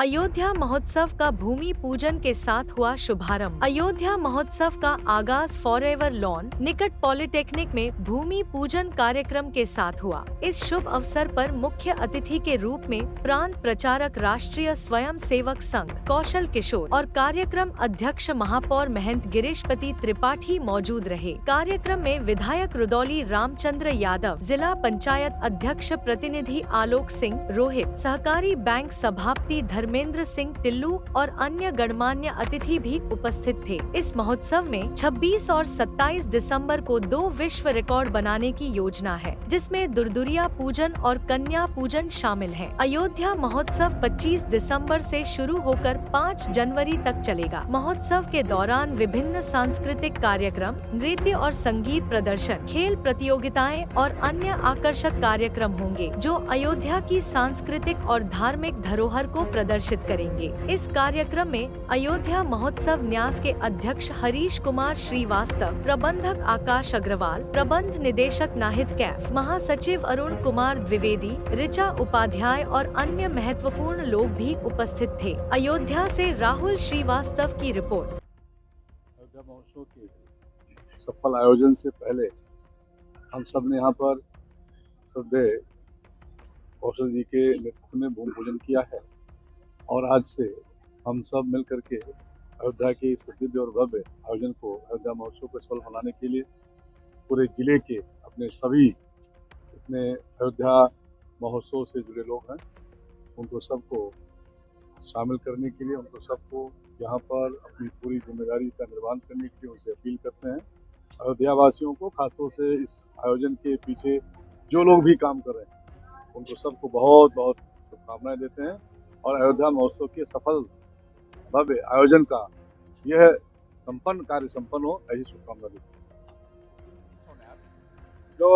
अयोध्या महोत्सव का भूमि पूजन के साथ हुआ शुभारंभ। अयोध्या महोत्सव का आगाज फॉरएवर लॉन निकट पॉलिटेक्निक में भूमि पूजन कार्यक्रम के साथ हुआ। इस शुभ अवसर पर मुख्य अतिथि के रूप में प्रांत प्रचारक राष्ट्रीय स्वयं सेवक संघ कौशल किशोर और कार्यक्रम अध्यक्ष महापौर महंत गिरीशपति त्रिपाठी मौजूद रहे। कार्यक्रम में विधायक रुदौली रामचंद्र यादव, जिला पंचायत अध्यक्ष प्रतिनिधि आलोक सिंह रोहित, सहकारी बैंक सभापति धर्मेंद्र सिंह टिल्लू और अन्य गणमान्य अतिथि भी उपस्थित थे। इस महोत्सव में 26 और 27 दिसंबर को 2 विश्व रिकॉर्ड बनाने की योजना है, जिसमें दुरदुरिया पूजन और कन्या पूजन शामिल है। अयोध्या महोत्सव 25 दिसंबर से शुरू होकर 5 जनवरी तक चलेगा। महोत्सव के दौरान विभिन्न सांस्कृतिक कार्यक्रम, नृत्य और संगीत प्रदर्शन, खेल प्रतियोगिताएं और अन्य आकर्षक कार्यक्रम होंगे, जो अयोध्या की सांस्कृतिक और धार्मिक धरोहर को प्रदर्शित करेंगे। इस कार्यक्रम में अयोध्या महोत्सव न्यास के अध्यक्ष हरीश कुमार श्रीवास्तव, प्रबंधक आकाश अग्रवाल, प्रबंध निदेशक नाहिद कैफ, महासचिव अरुण कुमार द्विवेदी, ऋचा उपाध्याय और अन्य महत्वपूर्ण लोग भी उपस्थित थे। अयोध्या से राहुल श्रीवास्तव की रिपोर्ट। अयोध्या महोत्सव के सफल आयोजन से पहले हम सब ने यहाँ पर श्रद्धेय कौशल जी के नेतृत्व में भूमि पूजन किया है और आज से हम सब मिल करके अयोध्या के इस दिव्य और भव्य आयोजन को, अयोध्या महोत्सव को सफल बनाने के लिए पूरे जिले के अपने सभी इतने अयोध्या महोत्सव से जुड़े लोग हैं, उनको सबको शामिल करने के लिए, उनको सबको यहाँ पर अपनी पूरी जिम्मेदारी का निर्वहन करने के लिए उनसे अपील करते हैं। अयोध्या वासियों को, खासतौर से इस आयोजन के पीछे जो लोग भी काम कर रहे हैं, उनको सबको बहुत बहुत शुभकामनाएं देते हैं और अयोध्या महोत्सव के सफल भव्य आयोजन का यह कार्य संपन्न हो, ऐसी शुभकामना देते हैं। जो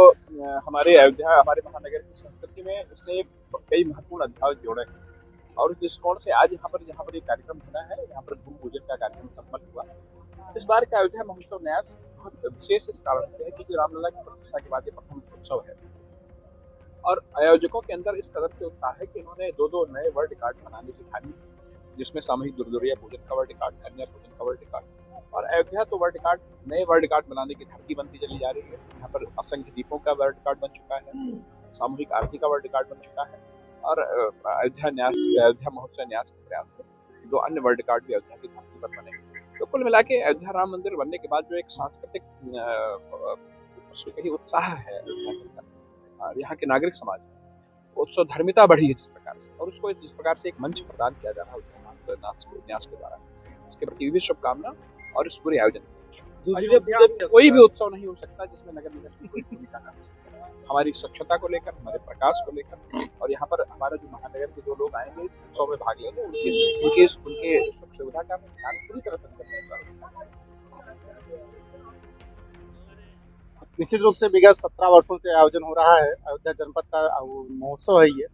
हमारे अयोध्या, हमारे महानगर की संस्कृति में उसने कई महत्वपूर्ण अध्याय जोड़े हैं और उस दृष्टिकोण से आज यहाँ पर ये कार्यक्रम होना है। यहाँ पर भूमि पूजन का कार्यक्रम संपन्न हुआ। इस बार का अयोध्या महोत्सव न्यास बहुत विशेष इस कारण से है क्योंकि रामलला की प्रतिष्ठा के बाद ये प्रथम उत्सव है और आयोजकों के अंदर इस कदर से उत्साह है कि इन्होंने 2 नए वर्ल्ड रिकॉर्ड बनाने की ठानी, जिसमें सामूहिक दुरदुरिया पूजन का वर्ल्ड रिकॉर्ड, कन्या पूजन का वर्ल्ड रिकॉर्ड और अयोध्या तो नए वर्ल्ड रिकॉर्ड बनाने की धरती बनती चली जा रही है। यहाँ पर असंख्य दीपों का वर्ल्ड रिकॉर्ड बन चुका है, सामूहिक आरती का वर्ल्ड रिकॉर्ड बन चुका है और अयोध्या महोत्सव न्यास के प्रयास से 2 अन्य वर्ल्ड रिकॉर्ड भी अयोध्या की धरती पर बने। तो कुल मिला के अयोध्या राम मंदिर बनने के बाद जो एक सांस्कृतिक उत्साह है अयोध्या के अंदर, यहाँ के नागरिक समाज में उत्सव धर्मिता बढ़ी है जिस प्रकार से, और उसको जिस प्रकार से एक मंच प्रदान किया जा रहा है न्यास के द्वारा, इसके प्रति भी शुभकामना और इस पूरे आयोजन। कोई भी उत्सव नहीं हो सकता जिसमें नगर निगम की कोई भूमिका न हो। हमारी स्वच्छता को लेकर, हमारे प्रकाश को लेकर और यहाँ पर हमारा जो महानगर के जो लोग आएंगे इस उत्सव में भाग लेंगे, उनके सुख सुविधा का ध्यान पूरी तरह से। निश्चित रूप से विगत 17 वर्षों से आयोजन हो रहा है। अयोध्या जनपद का महोत्सव है ये।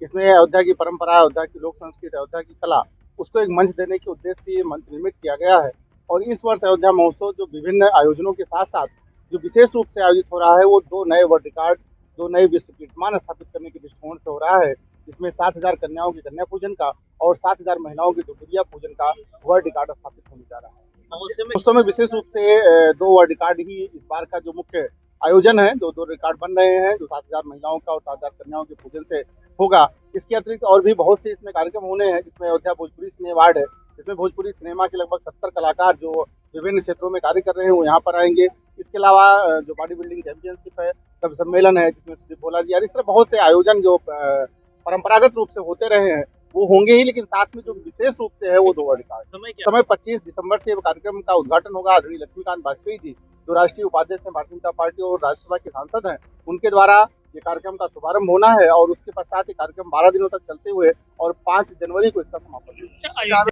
इसमें अयोध्या की परंपरा, अयोध्या की लोक संस्कृति, अयोध्या की कला, उसको एक मंच देने के उद्देश्य से ये मंच निर्मित किया गया है। और इस वर्ष अयोध्या महोत्सव जो विभिन्न आयोजनों के साथ साथ जो विशेष रूप से आयोजित हो रहा है, वो 2 नए वर्ल्ड रिकॉर्ड, 2 नए विश्व कीर्तिमान स्थापित करने के दृष्टिकोण से हो रहा है। इसमें 7000 कन्याओं की कन्या पूजन का और 7000 महिलाओं की दुरदुरिया पूजन का वर्ल्ड रिकॉर्ड स्थापित होने जा रहा है। महोत्सव में विशेष रूप से 2 वर्ल्ड रिकॉर्ड ही इस बार का जो मुख्य आयोजन है, 2 रिकॉर्ड बन रहे हैं, जो 7000 महिलाओं का और 7000 कन्याओं के पूजन से होगा। इसके अतिरिक्त और भी बहुत से इसमें कार्यक्रम होने हैं, जिसमें अयोध्या भोजपुरी सिने अवार्ड है, जिसमें भोजपुरी सिनेमा के लगभग 70 कलाकार जो विभिन्न क्षेत्रों में कार्य कर रहे हैं वो यहाँ पर आएंगे। इसके अलावा जो बॉडी बिल्डिंग चैंपियनशिप है, कवि सम्मेलन है जिसमें सुदीप भोला जी, और इस तरह बहुत से आयोजन जो परंपरागत रूप से होते रहे हैं वो होंगे ही, लेकिन साथ में जो विशेष रूप से है वो 2 वर्ल्ड रिकॉर्ड। समय 25 दिसंबर से कार्यक्रम का उद्घाटन होगा। आदरणीय लक्ष्मीकांत वाजपेयी जी, जो राष्ट्रीय उपाध्यक्ष हैं भारतीय जनता पार्टी और राज्यसभा के सांसद हैं, उनके द्वारा ये कार्यक्रम का शुभारंभ होना है और उसके पश्चात ये कार्यक्रम 12 दिनों तक चलते हुए और 5 जनवरी को इसका समापन होगा।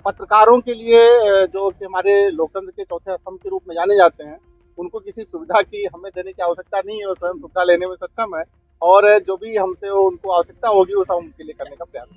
पत्रकारों के लिए जो कि हमारे लोकतंत्र के चौथे स्तंभ के रूप में जाने जाते हैं, उनको किसी सुविधा की हमें देने की आवश्यकता नहीं है, वो स्वयं सुविधा लेने में सक्षम है और जो भी हमसे उनको आवश्यकता होगी वो सब उनके लिए करने का प्रयास।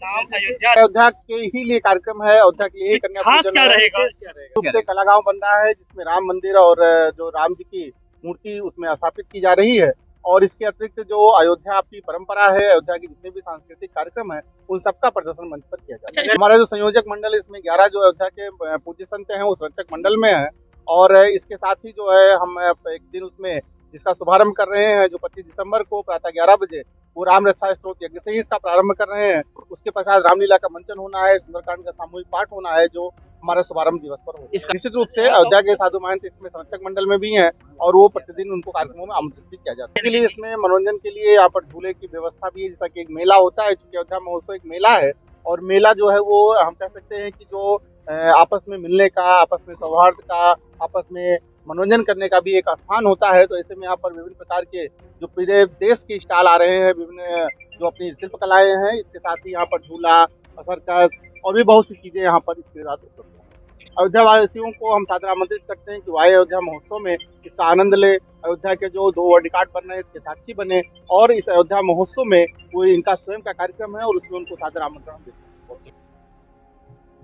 अयोध्या के ही लिए कार्यक्रम है, अयोध्या के लिए कन्या पूजन है। कला गाँव बन रहा है जिसमें राम मंदिर और जो राम जी की मूर्ति उसमें स्थापित की जा रही है और इसके अतिरिक्त जो अयोध्या की परंपरा है, अयोध्या के जितने भी सांस्कृतिक कार्यक्रम है, उन सबका प्रदर्शन मंच पर किया जाता है। हमारा जो संयोजक मंडल, इसमें 11 जो अयोध्या के पूज्य संत हैं, उस रक्षक मंडल में है। और इसके साथ ही जो है हम एक दिन उसमें जिसका शुभारंभ कर रहे हैं, जो 25 दिसंबर को प्रातः 11 बजे वो राम रक्षा स्तोत्र यज्ञ से ही इसका प्रारंभ कर रहे हैं। उसके पश्चात रामलीला का मंचन होना है, सुंदरकांड का सामूहिक पाठ होना है, जो हमारा शुभारंभ दिवस पर होगा। निश्चित रूप से अयोध्या के साधु महंत इसमें संरक्षक मंडल में भी हैं और वो प्रतिदिन उनको कार्यक्रमों में आमंत्रित भी किया जाता है। इसके लिए इसमें मनोरंजन के लिए यहाँ पर झूले की व्यवस्था भी है, जैसा कि एक मेला होता है, चूंकि अयोध्या महोत्सव एक मेला है और मेला जो है वो हम कह सकते हैं कि जो आपस में मिलने का, आपस में सौहार्द का, आपस में मनोरंजन करने का भी एक स्थान होता है। तो ऐसे में यहाँ पर विभिन्न प्रकार के जो पूरे देश के स्टॉल आ रहे हैं, विभिन्न जो अपनी शिल्प कलाएं हैं, इसके साथ ही यहाँ पर झूला, सर्कस और भी बहुत सी चीजें यहाँ पर इसके साथ उपलब्ध हैं। अयोध्या वासियों को हम सादर आमंत्रित करते हैं कि वह अयोध्या महोत्सव में इसका आनंद ले, अयोध्या के जो 2 वर्ल्ड रिकॉर्ड बन रहे हैं इसके साक्षी बने और इस अयोध्या महोत्सव में कोई इनका स्वयं का कार्यक्रम है और उसमें उनको सादर आमंत्रण देते हैं।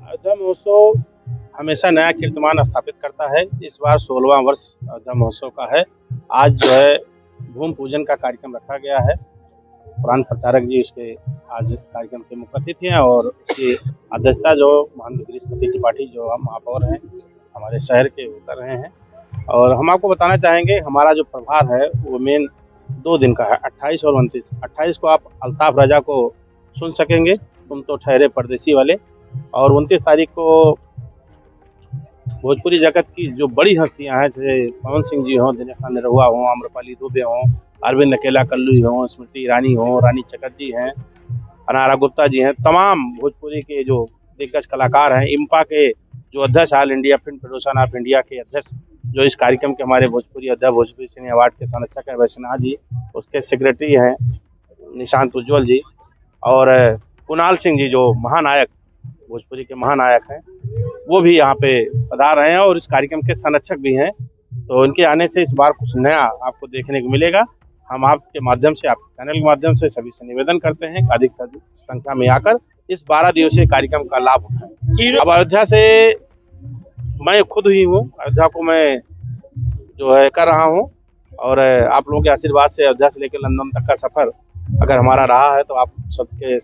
अयोध्या महोत्सव हमेशा नया कीर्तिमान स्थापित करता है। इस बार 16वां वर्ष अयोध्या महोत्सव का है। आज जो है भूमि पूजन का कार्यक्रम रखा गया है। पुराण प्रचारक जी इसके आज कार्यक्रम के मुख्य अतिथि हैं और इसकी अध्यक्षता जो महंत गिरीशपति त्रिपाठी जो हम महापौर हैं हमारे शहर के वो कर रहे हैं। और हम आपको बताना चाहेंगे हमारा जो प्रभार है वो मेन 2 दिन का है, 28 और 29। 28 को आप अल्ताफ राजा को सुन सकेंगे, तुम तो ठहरे परदेसी वाले, और 29 तारीख को भोजपुरी जगत की जो बड़ी हस्तियां हैं, जैसे पवन सिंह जी हों, दिनेश निरहुआ हों, आम्रपाली दुबे हों, अरविंद अकेला कल्लू हों, स्मृति ईरानी हों, रानी चटर्जी हैं, अनारा गुप्ता जी हैं, तमाम भोजपुरी के जो दिग्गज कलाकार हैं, इम्पा के जो अध्यक्ष, all India film producer of India के अध्यक्ष, जो इस कार्यक्रम के हमारे भोजपुरी अध्यक्ष, भोजपुरी सिने अवार्ड के संरक्षक हैं वैश्यनाथ जी, उसके सेक्रेटरी हैं निशांत उज्ज्वल जी, और कुणाल सिंह जी जो महानायक, भोजपुरी के महानायक हैं, वो भी यहाँ पे पधार रहे हैं और इस कार्यक्रम के संरक्षक भी हैं। तो इनके आने से इस बार कुछ नया आपको देखने को मिलेगा। हम आपके माध्यम से, आपके चैनल के माध्यम से सभी से निवेदन करते हैं कि अधिक से अधिक संख्या में आकर इस 12 दिवसीय कार्यक्रम का लाभ उठाएं। अब अयोध्या से मैं खुद ही हूँ, अयोध्या को मैं जो है कर रहा हूँ और आप लोगों के आशीर्वाद से अयोध्या से लेकर लंदन तक का सफर अगर हमारा रहा है तो आप सबके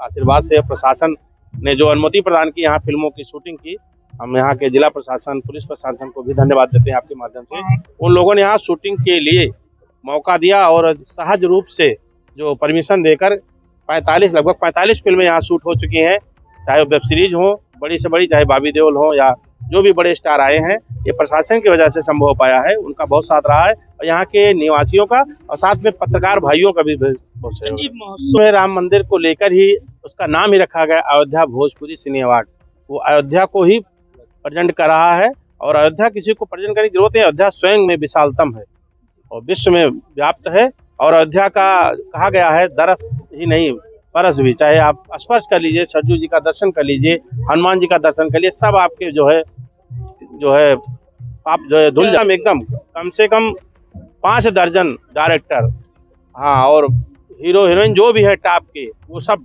आशीर्वाद से प्रशासन ने जो अनुमति प्रदान की यहाँ फिल्मों की शूटिंग की, हम यहाँ के जिला प्रशासन, पुलिस प्रशासन को भी धन्यवाद देते हैं आपके माध्यम से। उन लोगों ने यहाँ शूटिंग के लिए मौका दिया और सहज रूप से जो परमिशन देकर लगभग 45 फिल्में यहाँ शूट हो चुकी हैं, चाहे वेब सीरीज हो बड़ी से बड़ी, चाहे बॉबी देओल हो या जो भी बड़े स्टार आए हैं, ये प्रशासन की वजह से संभव हो पाया है। उनका बहुत साथ रहा है और यहाँ के निवासियों का और साथ में पत्रकार भाइयों का भी बहुत सहयोग है। राम मंदिर को लेकर ही उसका नाम ही रखा गया अयोध्या भोजपुरी सिने अवार्ड। वो अयोध्या को ही प्रेजेंट कर रहा है और अयोध्या किसी को प्रेजेंट करने की जरूरत है। अयोध्या स्वयं में विशालतम है और विश्व में व्याप्त है और अयोध्या का कहा गया है दरस ही नहीं परस भी, चाहे आप स्पर्श कर लीजिए, सरजू जी का दर्शन कर लीजिए, हनुमान जी का दर्शन कर लीजिए, सब आपके जो है आप जो है धुल जाम एकदम। कम से कम 5 दर्जन डायरेक्टर, हाँ, और हीरो हीरोइन जो भी है टॉप के, वो सब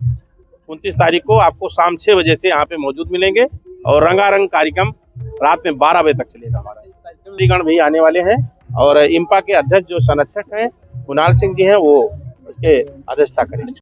29 तारीख को आपको शाम 6 बजे से यहाँ पे मौजूद मिलेंगे और रंगारंग कार्यक्रम रात में 12 बजे तक चलेगा। हमारा गण भी आने वाले हैं और इम्पा के अध्यक्ष जो संरक्षक हैं कुणाल सिंह जी हैं, वो उसके अध्यक्षता करेंगे।